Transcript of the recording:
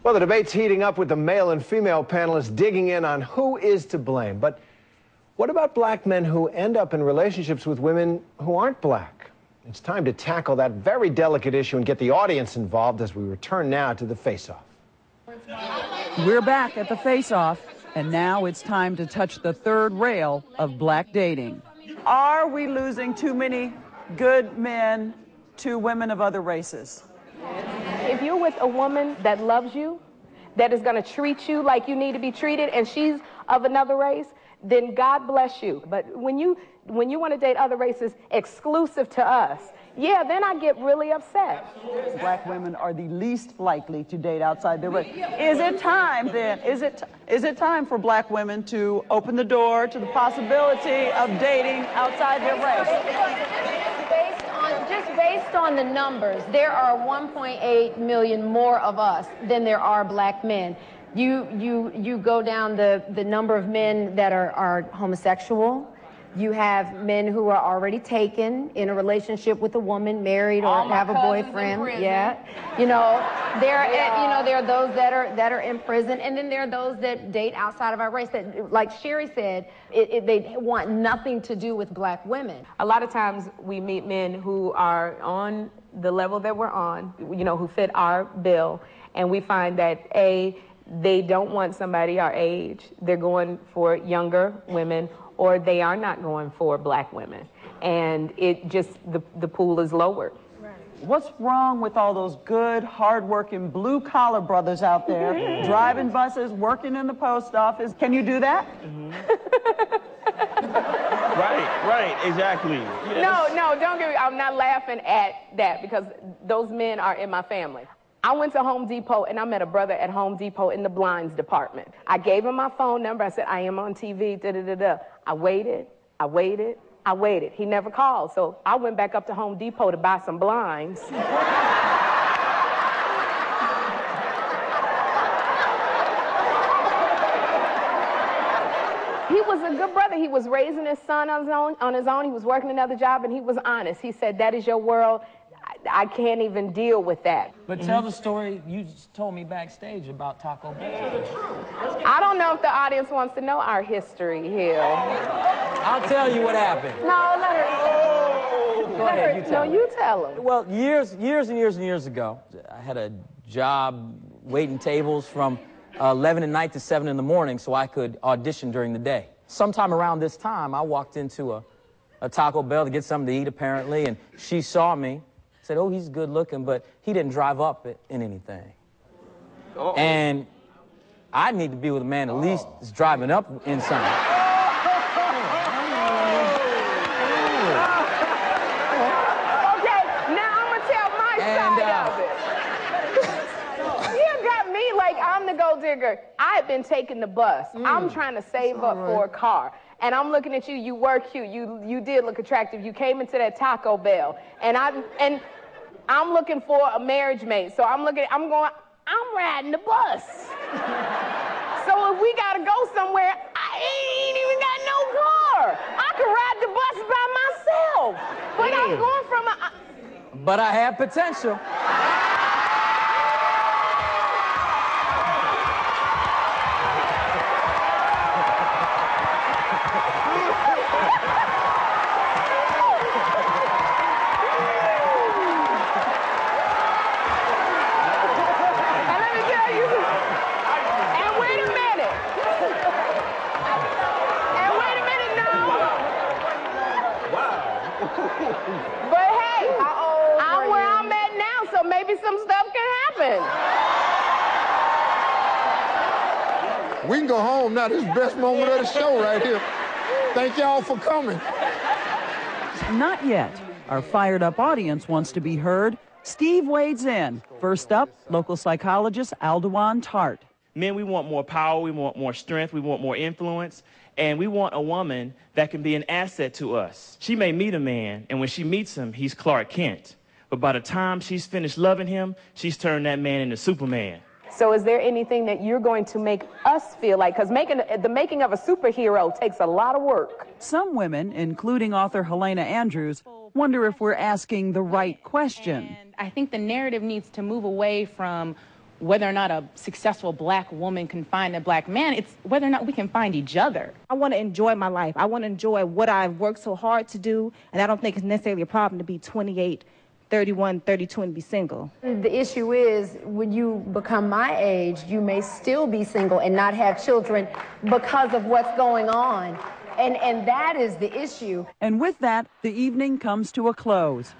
Well, the debate's heating up with the male and female panelists digging in on who is to blame. But what about black men who end up in relationships with women who aren't black? It's time to tackle that very delicate issue and get the audience involved as we return now to the Face-Off. We're back at the Face-Off, and now it's time to touch the third rail of black dating. Are we losing too many good men to women of other races? If you're with a woman that loves you, that is going to treat you like you need to be treated, and she's of another race, then God bless you. But when you want to date other races exclusive to us, yeah, then I get really upset. Black women are the least likely to date outside their race. Is it time then? Is it time for black women to open the door to the possibility of dating outside their race? Based on the numbers, there are 1.8 million more of us than there are black men. You go down the number of men that are homosexual. You have men who are already taken in a relationship with a woman, married or have a boyfriend. Yeah, there are those that are in prison, and then there are those that date outside of our race. That, like Sherry said, they want nothing to do with black women. A lot of times we meet men who are on the level that we're on, who fit our bill, and we find that they don't want somebody our age. They're going for younger women, or they are not going for black women. And it just, the pool is lowered. Right. What's wrong with all those good, hard-working, blue-collar brothers out there, driving buses, working in the post office? Can you do that? Mm-hmm. Right, exactly. Yes. No, don't get me, I'm not laughing at that, because those men are in my family. I went to Home Depot, and I met a brother at Home Depot in the blinds department. I gave him my phone number. I said, I am on TV, da-da-da-da. I waited. He never called, so I went back up to Home Depot to buy some blinds. He was a good brother. He was raising his son on his own. He was working another job, and he was honest. He said, that is your world. I can't even deal with that. But tell the story you just told me backstage about Taco Bell. I don't know if the audience wants to know our history here. I'll tell you what happened. No, let her. Go ahead, you tell No, you tell them. Well, years and years ago, I had a job waiting tables from 11 at night to 7 in the morning so I could audition during the day. Sometime around this time, I walked into a Taco Bell to get something to eat, apparently, and she saw me. Said, oh, he's good looking, but he didn't drive up in anything. And I need to be with a man at least that's driving up in something. Okay, now I'm gonna tell my side of it. You got me like I'm the gold digger. I had been taking the bus. I'm trying to save up for a car. And I'm looking at you, you were cute, you did look attractive. You came into that Taco Bell. And I'm looking for a marriage mate. So I'm riding the bus. So if we gotta go somewhere, I ain't even got no car. I can ride the bus by myself. But I'm going from But I have potential. But hey, I'm where I'm at now, so maybe some stuff can happen. We can go home now. This is the best moment of the show right here. Thank y'all for coming. Not yet. Our fired-up audience wants to be heard. Steve wades in. First up, local psychologist Aldewan Tart. Men, we want more power, we want more strength, we want more influence, and we want a woman that can be an asset to us. She may meet a man, and when she meets him, he's Clark Kent. But by the time she's finished loving him, she's turned that man into Superman. So is there anything that you're going to make us feel like, because the making of a superhero takes a lot of work. Some women, including author Helena Andrews, wonder if we're asking the right question. And I think the narrative needs to move away from whether or not a successful black woman can find a black man. It's whether or not we can find each other. I want to enjoy my life. I want to enjoy what I've worked so hard to do, and I don't think it's necessarily a problem to be 28, 31, 32 and be single. The issue is, when you become my age, you may still be single and not have children because of what's going on. And that is the issue. And with that, the evening comes to a close.